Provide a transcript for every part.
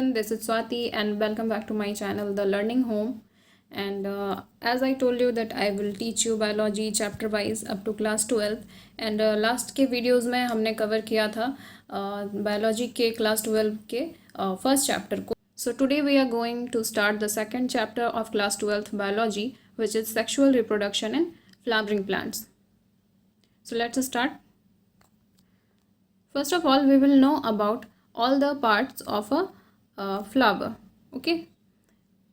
everyone, this is Swati and welcome back to my channel The Learning Home. And as I told you that I will teach you biology chapter wise up to class 12th. And last के videos में हमने cover किया था biology के class 12 के first chapter को. So today we are going to start the second chapter of class 12th biology, which is sexual reproduction in flowering plants. So let's start. First of all, we will know about all the parts of a flower. Okay,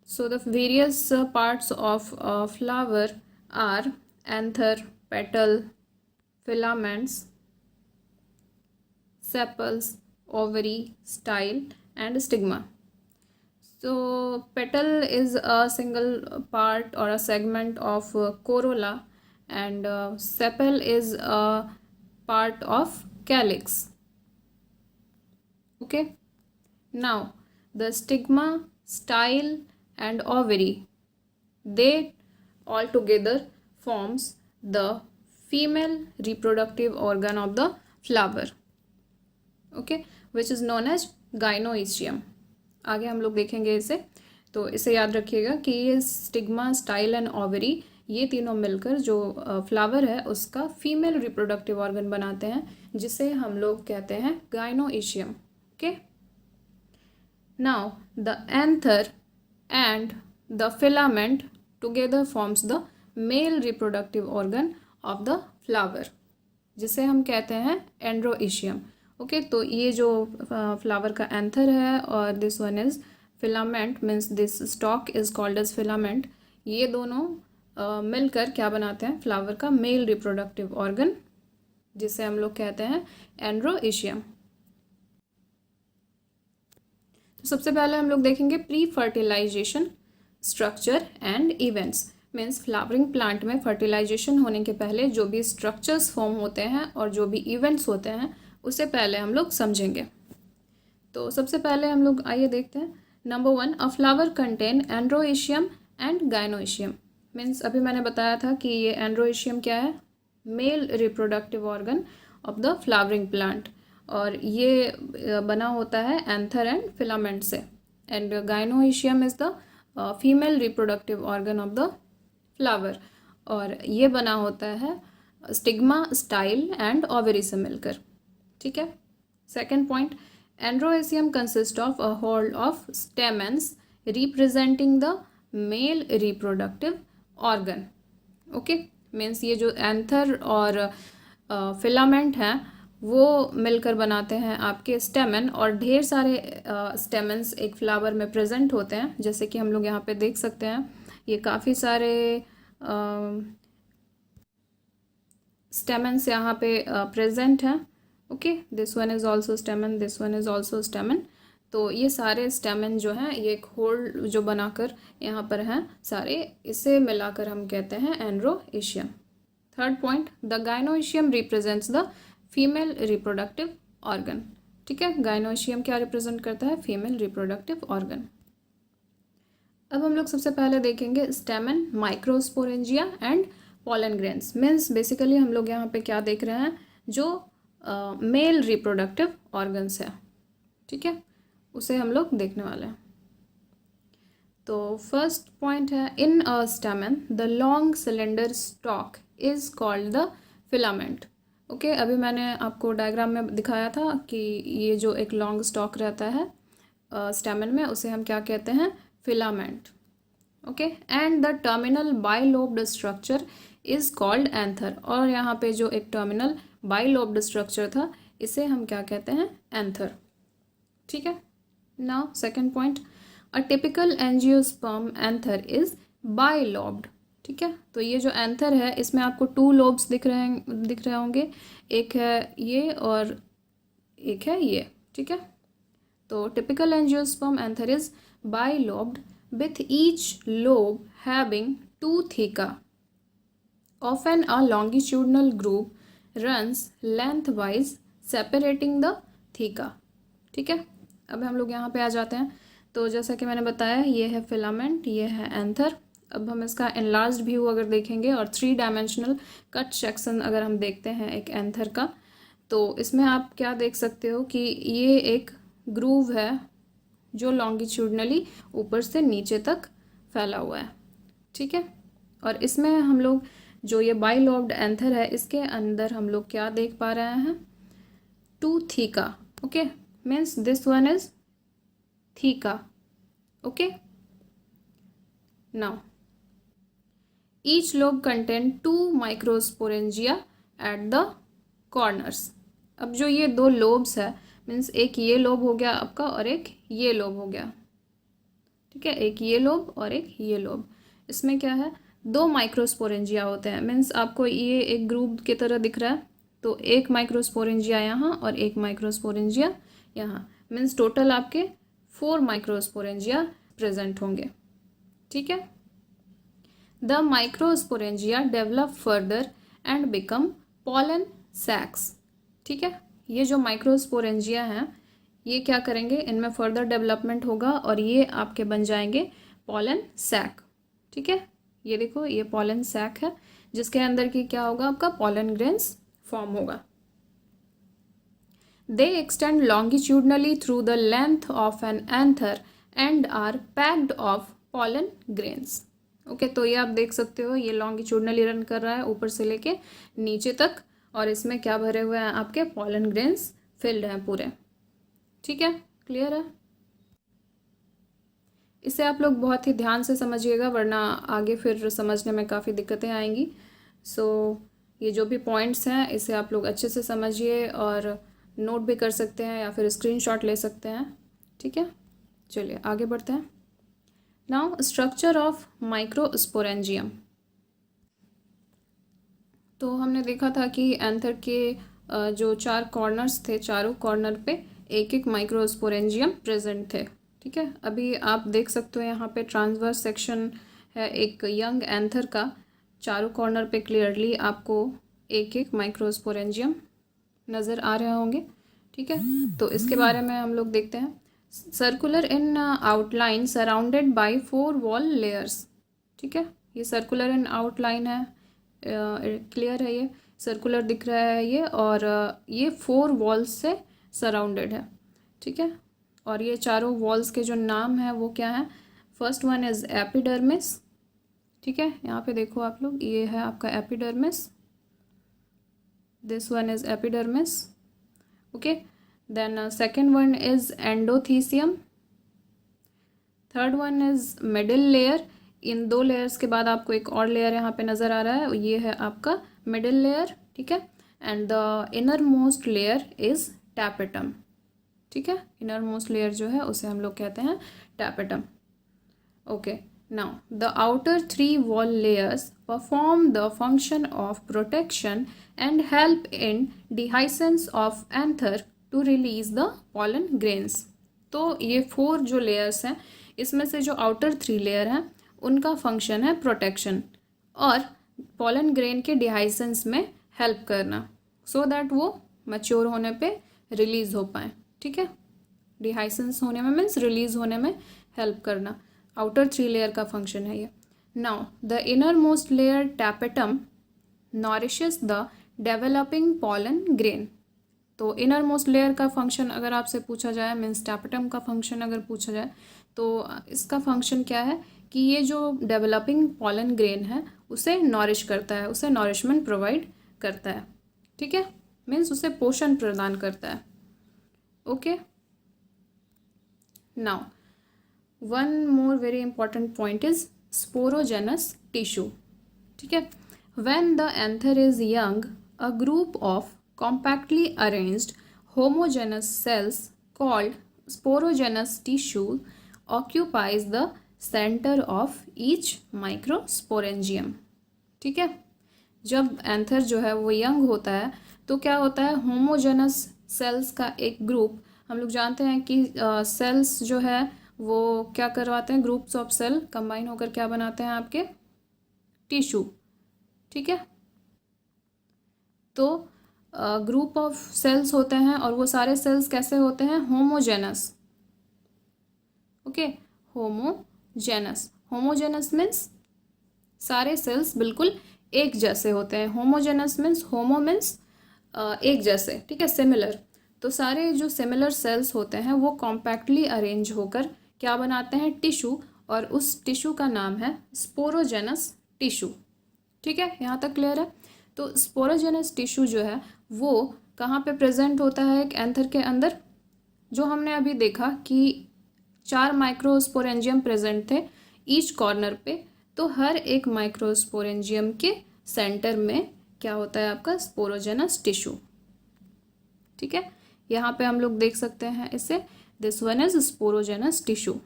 so the various parts of a flower are anther, petal, filaments, sepals, ovary, style and stigma. So petal is a single part or a segment of corolla, and sepal is a part of calyx. Okay, now the stigma, style and ovary, they all together forms the female reproductive organ of the flower. Okay, which is known as gynoecium. आगे हम लोग देखेंगे इसे, तो इसे याद रखिएगा कि ये स्टिग्मा, स्टाइल एंड ओवरी, ये तीनों मिलकर जो फ्लावर है उसका फीमेल रिप्रोडक्टिव ऑर्गन बनाते हैं, जिसे हम लोग कहते हैं gynoecium. Okay, now the anther and the filament together forms the male reproductive organ of the flower, जिसे हम कहते हैं एंड्रोइशियम. ओके, तो ये जो फ्लावर का एंथर है और this one is filament, means this stalk is called as filament, ये दोनों मिलकर क्या बनाते हैं, फ्लावर का मेल रिप्रोडक्टिव ऑर्गन, जिसे हम लोग कहते हैं एंड्रोइशियम. तो सबसे पहले हम लोग देखेंगे pre fertilization structure and events. Means flowering plant में फर्टिलाइजेशन होने के पहले जो भी स्ट्रक्चर्स फॉर्म होते हैं और जो भी इवेंट्स होते हैं उसे पहले हम लोग समझेंगे. तो सबसे पहले हम लोग आइए देखते हैं. Number 1, a flower contain androecium and gynoecium. Means अभी मैंने बताया था कि ये एंड्रोइशियम क्या है, male reproductive organ of the flowering plant, और ये बना होता है एंथर एंड फिलामेंट से. And gynoecium is the female reproductive organ of the flower, और ये बना होता है स्टिग्मा, स्टाइल एंड ओवरी से मिलकर. ठीक है. Second point, androecium consist of a hold of stamens representing the male reproductive organ. Okay, means ये जो एंथर और फिलामेंट हैं वो मिलकर बनाते हैं आपके स्टेमन, और ढेर सारे स्टेमन्स एक फ्लावर में प्रेजेंट होते हैं, जैसे कि हम लोग यहाँ पे देख सकते हैं. ये काफ़ी सारे स्टेमन्स यहाँ पे प्रेजेंट हैं. Okay, this one is also स्टेमन, this one is also स्टेमन. तो ये सारे स्टेमन जो हैं ये एक होल्ड जो बनाकर यहाँ पर हैं सारे, इसे मिलाकर हम कहते हैं androecium. Third point, the gynoecium represents the female reproductive organ. ठीक है, गाइनोइशियम क्या रिप्रेजेंट करता है, फीमेल रिप्रोडक्टिव ऑर्गन. अब हम लोग सबसे पहले देखेंगे स्टेमन, microsporangia and pollen grains. Means basically हम लोग यहाँ पे क्या देख रहे हैं, जो मेल रिप्रोडक्टिव ऑर्गन्स है. ठीक है, उसे हम लोग देखने वाले हैं. तो फर्स्ट पॉइंट है, in a stamen the long cylinder stalk is called the filament. Okay, अभी मैंने आपको डायग्राम में दिखाया था कि ये जो एक लॉन्ग स्टॉक रहता है स्टेमन में, उसे हम क्या कहते हैं, filament. Okay, and the terminal bilobed structure is called anther. और यहाँ पे जो एक टर्मिनल बाइलोब्ड स्ट्रक्चर था इसे हम क्या कहते हैं, एंथर. ठीक है. Now second point, a typical angiosperm anther is bilobed. ठीक है, तो ये जो एंथर है इसमें आपको 2 लोब्स दिख रहे होंगे, एक है ये और एक है ये. ठीक है, तो typical angiosperm anther is bilobed with each lobe having 2 theca. Often a longitudinal groove runs lengthwise separating the theca. ठीक है, अब हम लोग यहाँ पे आ जाते हैं. तो जैसा कि मैंने बताया, ये है फिलामेंट, ये है एंथर. अब हम इसका एनलार्ज्ड व्यू अगर देखेंगे और 3 डायमेंशनल कट सेक्शन अगर हम देखते हैं एक एंथर का, तो इसमें आप क्या देख सकते हो कि ये एक ग्रूव है जो लॉन्गिट्यूडनली ऊपर से नीचे तक फैला हुआ है, ठीक है। और इसमें हम लोग जो ये बाइलोब्ड एंथर है इसके अंदर हम लोग क्या देख पा रहे हैं, two theca, okay, means this one is theca, okay. Now each lobe contain 2 microsporangia at the corners. अब जो ये 2 लोब्स है, मीन्स एक ये लोब हो गया आपका और एक ये लोब हो गया, ठीक है, एक ये लोब और एक ये लोब। इसमें क्या है, 2 माइक्रोस्पोरेंजिया होते हैं, मीन्स आपको ये एक ग्रुप की तरह दिख रहा है, तो एक माइक्रोस्पोरेंजिया यहाँ और एक माइक्रोस्पोरेंजिया यहाँ, मीन्स टोटल आपके 4 माइक्रोस्पोरेंजिया प्रेजेंट होंगे, ठीक है। The microsporangia develop further and become pollen sacs, ठीक है। ये जो माइक्रोस्पोरेंजिया हैं ये क्या करेंगे, इनमें फर्दर डेवलपमेंट होगा और ये आपके बन जाएंगे पॉलन सैक, ठीक है। ये देखो ये पॉलन सैक है जिसके अंदर की क्या होगा, आपका पॉलन ग्रेन्स फॉर्म होगा। They extend longitudinally through the length of an anther and are packed of pollen grains, okay. तो ये आप देख सकते हो ये लॉन्गिट्यूडनली रन कर रहा है ऊपर से लेके नीचे तक, और इसमें क्या भरे हुए हैं, आपके पॉलन ग्रेन्स फिल्ड हैं पूरे, ठीक है, क्लियर है। इसे आप लोग बहुत ही ध्यान से समझिएगा वरना आगे फिर समझने में काफ़ी दिक्कतें आएंगी। सो ये जो भी पॉइंट्स हैं इसे आप लोग अच्छे से समझिए और नोट भी कर सकते हैं या फिर स्क्रीनशॉट ले सकते हैं, ठीक है। चलिए आगे बढ़ते हैं। Now structure of microsporangium. तो हमने देखा था कि एंथर के जो 4 कॉर्नर्स थे, चारों कॉर्नर पे एक एक माइक्रोस्पोरेंजियम प्रेजेंट थे, ठीक है। अभी आप देख सकते हो यहाँ पे ट्रांसवर्स सेक्शन है एक यंग एंथर का, चारों कॉर्नर पे क्लियरली आपको एक एक माइक्रोस्पोरेंजियम नज़र आ रहे होंगे, ठीक है। तो इसके बारे में हम लोग देखते हैं। Circular in outline surrounded by 4 wall layers, ठीक है। ये सर्कुलर इन आउटलाइन है, क्लियर है, ये सर्कुलर दिख रहा है ये, और ये 4 वॉल्स से सराउंडेड है, ठीक है। और ये चारों वॉल्स के जो नाम है वो क्या है, फर्स्ट वन इज एपिडर्मिस, ठीक है। यहाँ पे देखो आप लोग, ये है आपका epidermis, this one is epidermis, okay. Then second one is endothecium, third one is middle layer. इन 2 लेयर्स के बाद आपको एक और लेयर यहाँ पे नज़र आ रहा है, ये है आपका मिडिल लेयर, ठीक है। And the inner most layer is tapetum, ठीक है। इनर मोस्ट लेयर जो है उसे हम लोग कहते हैं tapetum, okay. Now the outer 3 wall layers perform the function of protection and help in dehiscence of anther to release the pollen grains. तो ये 4 जो लेयर्स हैं इसमें से जो आउटर 3 लेयर हैं उनका फंक्शन है प्रोटेक्शन और पॉलन ग्रेन के डिहाइसेंस में हेल्प करना, सो दैट वो मैच्योर होने पे रिलीज हो पाए, ठीक है। डिहाइसेंस होने में मीन्स रिलीज होने में हेल्प करना, आउटर 3 लेयर का फंक्शन है ये। Now the inner most layer tapetum nourishes the developing pollen grain. तो इनर मोस्ट लेयर का फंक्शन अगर आपसे पूछा जाए, मीन्स टैपेटम का फंक्शन अगर पूछा जाए, तो इसका फंक्शन क्या है कि ये जो डेवलपिंग पॉलन ग्रेन है उसे नॉरिश करता है, उसे नॉरिशमेंट प्रोवाइड करता है, ठीक है, मीन्स उसे पोषण प्रदान करता है, okay. Now one more very important point is sporogenous tissue, ठीक है। When the anther is young, a group of compactly arranged homogeneous cells called sporogenous tissue occupies the center of each microsporangium, ठीक है। जब anther जो है वो young होता है तो क्या होता है, होमोजेनस सेल्स का एक ग्रुप, हम लोग जानते हैं कि सेल्स जो है वो क्या करवाते हैं, ग्रुप्स ऑफ सेल कंबाइन होकर क्या बनाते हैं, आपके टिश्यू, ठीक है। तो ग्रुप ऑफ सेल्स होते हैं और वो सारे सेल्स कैसे होते हैं, homogeneous, okay. Homogeneous, homogeneous means सारे सेल्स बिल्कुल एक जैसे होते हैं, होमोजेनस मीन्स, होमो मीन्स एक जैसे, ठीक है, सिमिलर। तो सारे जो सिमिलर सेल्स होते हैं वो कॉम्पैक्टली अरेंज होकर क्या बनाते हैं, टिश्यू, और उस टिश्यू का नाम है स्पोरोजेनस टिश्यू। ठीक है, यहाँ तक क्लियर है। तो स्पोरोजेनस टिश्यू जो है वो कहाँ पे प्रेजेंट होता है, एक एंथर के अंदर। जो हमने अभी देखा कि 4 माइक्रोस्पोरेंजियम प्रेजेंट थे ईच कॉर्नर पे, तो हर एक माइक्रोस्पोरेंजियम के सेंटर में क्या होता है आपका स्पोरोजेनस टिश्यू। ठीक है, यहाँ पे हम लोग देख सकते हैं इसे, this one is sporogenous tissue.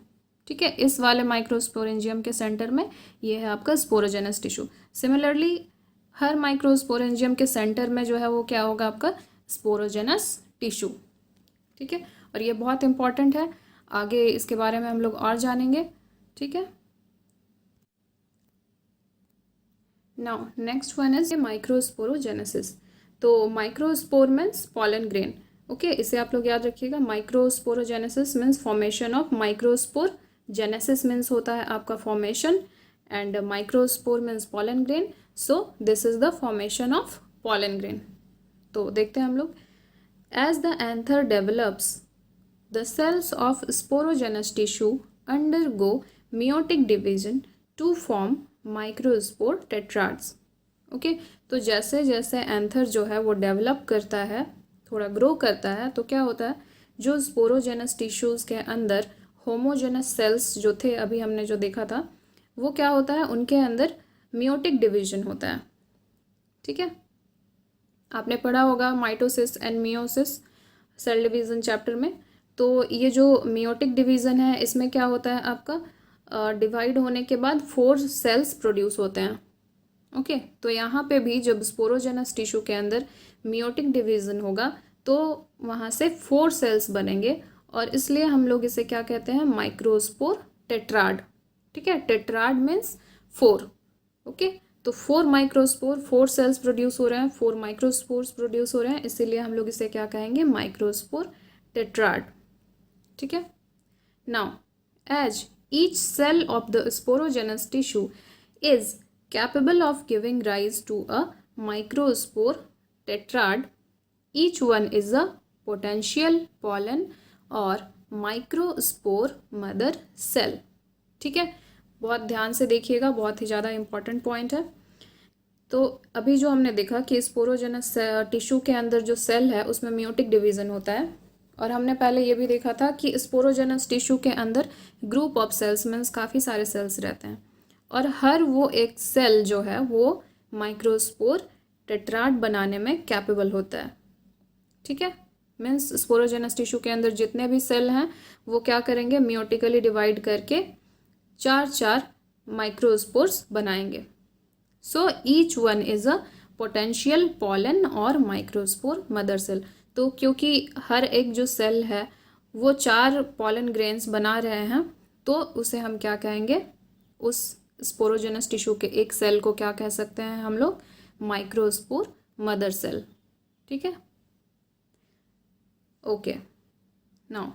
ठीक है, इस वाले माइक्रोस्पोरेंजियम के सेंटर में ये है आपका स्पोरोजेनस टिश्यू। सिमिलरली हर माइक्रोस्पोरेंजियम के सेंटर में जो है वो क्या होगा आपका स्पोरोजेनस टिश्यू। ठीक है, और ये बहुत इंपॉर्टेंट है, आगे इसके बारे में हम लोग और जानेंगे। ठीक है, now next one is microsporogenesis. तो microspore means pollen grain. Okay, इसे आप लोग याद रखिएगा। Microsporogenesis means formation of microspore, genesis means होता है आपका formation, and microspore means pollen grain. So this is the formation of pollen grain. तो देखते हैं हम लोग, as the anther develops the cells of sporogenous tissue undergo meiotic division to form microspore tetrads. Okay, तो जैसे जैसे anther जो है वो डेवलप करता है, थोड़ा ग्रो करता है, तो क्या होता है, जो स्पोरोजेनस टिश्यूज़ के अंदर होमोजेनस सेल्स जो थे अभी हमने जो देखा था, वो क्या होता है, उनके अंदर मियोटिक डिवीजन होता है। ठीक है, आपने पढ़ा होगा mitosis and meiosis cell division chapter में। तो ये जो मियोटिक डिवीज़न है इसमें क्या होता है आपका, डिवाइड होने के बाद 4 सेल्स प्रोड्यूस होते हैं। ओके, तो यहाँ पे भी जब स्पोरोजेनस टिश्यू के अंदर मियोटिक डिवीज़न होगा तो वहाँ से 4 सेल्स बनेंगे, और इसलिए हम लोग इसे क्या कहते हैं, माइक्रोस्पोर टेट्राड। ठीक है, टेट्राड मीन्स 4। ओके, तो 4 माइक्रोस्पोर, 4 सेल्स प्रोड्यूस हो रहे हैं, 4 माइक्रोस्पोर्स प्रोड्यूस हो रहे हैं, इसीलिए हम लोग इसे क्या कहेंगे, माइक्रोस्पोर टेट्राड। ठीक है, now as each cell of the sporogenous tissue is capable of giving rise to a microspore tetrad, each one is a potential pollen और माइक्रोस्पोर मदर सेल। ठीक है, बहुत ध्यान से देखिएगा, बहुत ही ज़्यादा इंपॉर्टेंट पॉइंट है। तो अभी जो हमने देखा कि स्पोरोजेनस टिश्यू के अंदर जो सेल है उसमें मियोटिक डिवीज़न होता है, और हमने पहले ये भी देखा था कि स्पोरोजेनस टिश्यू के अंदर ग्रुप ऑफ सेल्स मीन्स काफ़ी सारे सेल्स रहते हैं, और हर वो एक सेल जो है वो माइक्रोस्पोर टेट्राड बनाने में कैपेबल होता है। ठीक है, मीन्स स्पोरोजेनस टिश्यू के अंदर जितने भी सेल हैं वो क्या करेंगे, मियोटिकली डिवाइड करके 4 माइक्रोस्पोर्स बनाएंगे। So each one is a potential pollen और माइक्रोस्पोर मदर सेल। तो क्योंकि हर एक जो सेल है वो 4 पॉलन ग्रेन्स बना रहे हैं, तो उसे हम क्या कहेंगे, उस स्पोरोजेनस टिश्यू के एक सेल को क्या कह सकते हैं हम लोग, माइक्रोस्पोर मदर सेल। ठीक है, okay, now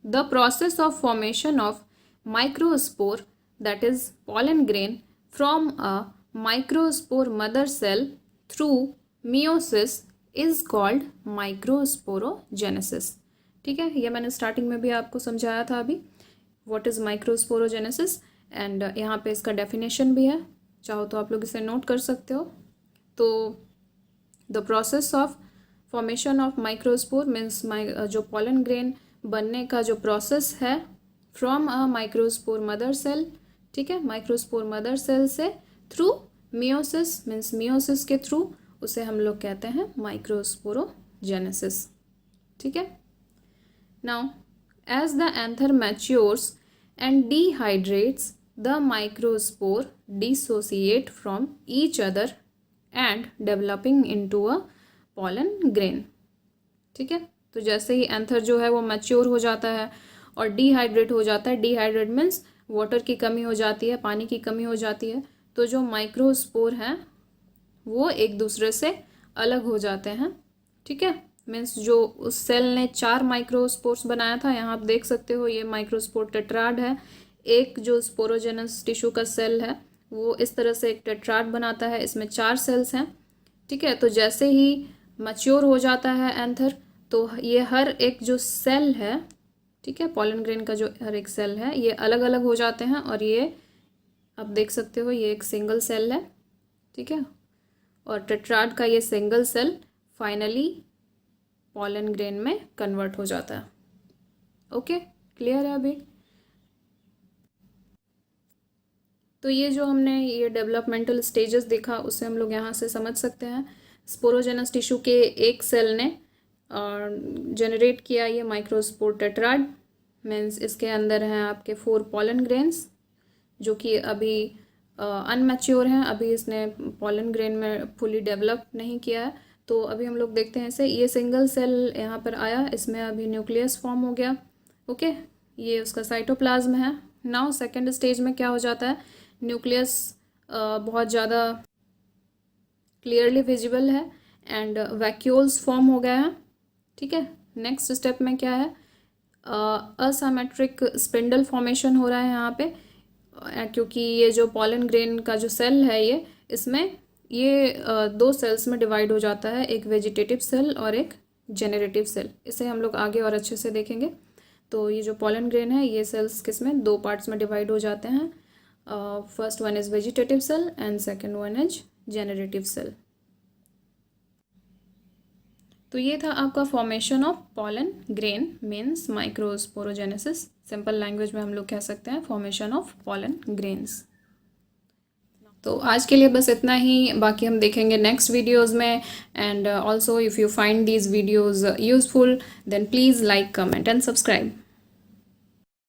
the process of formation of microspore that is pollen grain from a microspore mother cell through meiosis is called microsporogenesis. ठीक है, ये मैंने स्टार्टिंग में भी आपको समझाया था अभी, व्हाट इज़ माइक्रोस्पोरोजेनेसिस, एंड यहाँ पे इसका डेफिनेशन भी है, चाहो तो आप लोग इसे नोट कर सकते हो। तो the process of formation of microspore means जो पॉलन ग्रेन बनने का जो प्रोसेस है from a microspore mother cell. ठीक है, माइक्रोस्पोर मदर सेल से थ्रू मियोसिस मीन्स मियोसिस के थ्रू, उसे हम लोग कहते हैं माइक्रोस्पोरोजेनेसिस। ठीक है, now as the anther matures and dehydrates the microspore dissociate from each other and developing into a pollen grain. ठीक है, तो जैसे ही एंथर जो है वो मैच्योर हो जाता है और डिहाइड्रेट हो जाता है, डिहाइड्रेट मीन्स वाटर की कमी हो जाती है, पानी की कमी हो जाती है, तो जो माइक्रोस्पोर हैं वो एक दूसरे से अलग हो जाते हैं। ठीक है, मीन्स जो उस सेल ने 4 माइक्रोस्पोर्स बनाया था, यहाँ आप देख सकते हो ये माइक्रोस्पोर टेट्राड है। एक जो स्पोरोजेनस टिश्यू का सेल है वो इस तरह से एक टेट्राड बनाता है, इसमें 4 सेल्स हैं। ठीक है, तो जैसे ही मैच्योर हो जाता है एंथर, तो ये हर एक जो सेल है, ठीक है, पॉलन ग्रेन का जो हर एक सेल है ये अलग अलग हो जाते हैं, और ये आप देख सकते हो ये एक सिंगल सेल है, ठीक है, और टेट्राड का ये single cell finally pollen grain में कन्वर्ट हो जाता है। ओके, क्लियर है अभी? तो ये जो हमने ये डेवलपमेंटल स्टेजेस देखा उससे हम लोग यहाँ से समझ सकते हैं स्पोरोजेनस टिश्यू के एक सेल ने जनरेट किया ये माइक्रोस्पोर टेट्राड, मीन्स इसके अंदर हैं आपके 4 पॉलन ग्रेन्स जो कि अभी अनमैच्योर हैं, अभी इसने पॉलन ग्रेन में फुली डेवलप नहीं किया है। तो अभी हम लोग देखते हैं इसे, ये सिंगल सेल यहाँ पर आया, इसमें अभी न्यूक्लियस फॉर्म हो गया। ओके, ये उसका साइटोप्लाज्म है। नाउ सेकेंड स्टेज में क्या हो जाता है, न्यूक्लियस बहुत ज़्यादा क्लियरली विजिबल है एंड वैक्यूल्स फॉर्म हो गया है, ठीक है। नेक्स्ट स्टेप में क्या है, असिमेट्रिक स्पिंडल फॉर्मेशन हो रहा है यहाँ पे, क्योंकि ये जो पॉलन ग्रेन का जो सेल है ये इसमें ये 2 सेल्स में डिवाइड हो जाता है, एक वेजिटेटिव सेल और एक जेनरेटिव सेल। इसे हम लोग आगे और अच्छे से देखेंगे। तो ये जो पॉलन ग्रेन है ये सेल्स किसमें 2 पार्ट्स में डिवाइड हो जाते हैं, first one is vegetative cell and second one is generative cell. तो ये था आपका formation of pollen grain means microsporogenesis. Simple language में हम लोग कह सकते हैं फॉर्मेशन ऑफ पॉलन ग्रेन्स। तो आज के लिए बस इतना ही, बाकी हम देखेंगे नेक्स्ट वीडियोस में। And also if you find these videos useful then please like, comment and subscribe.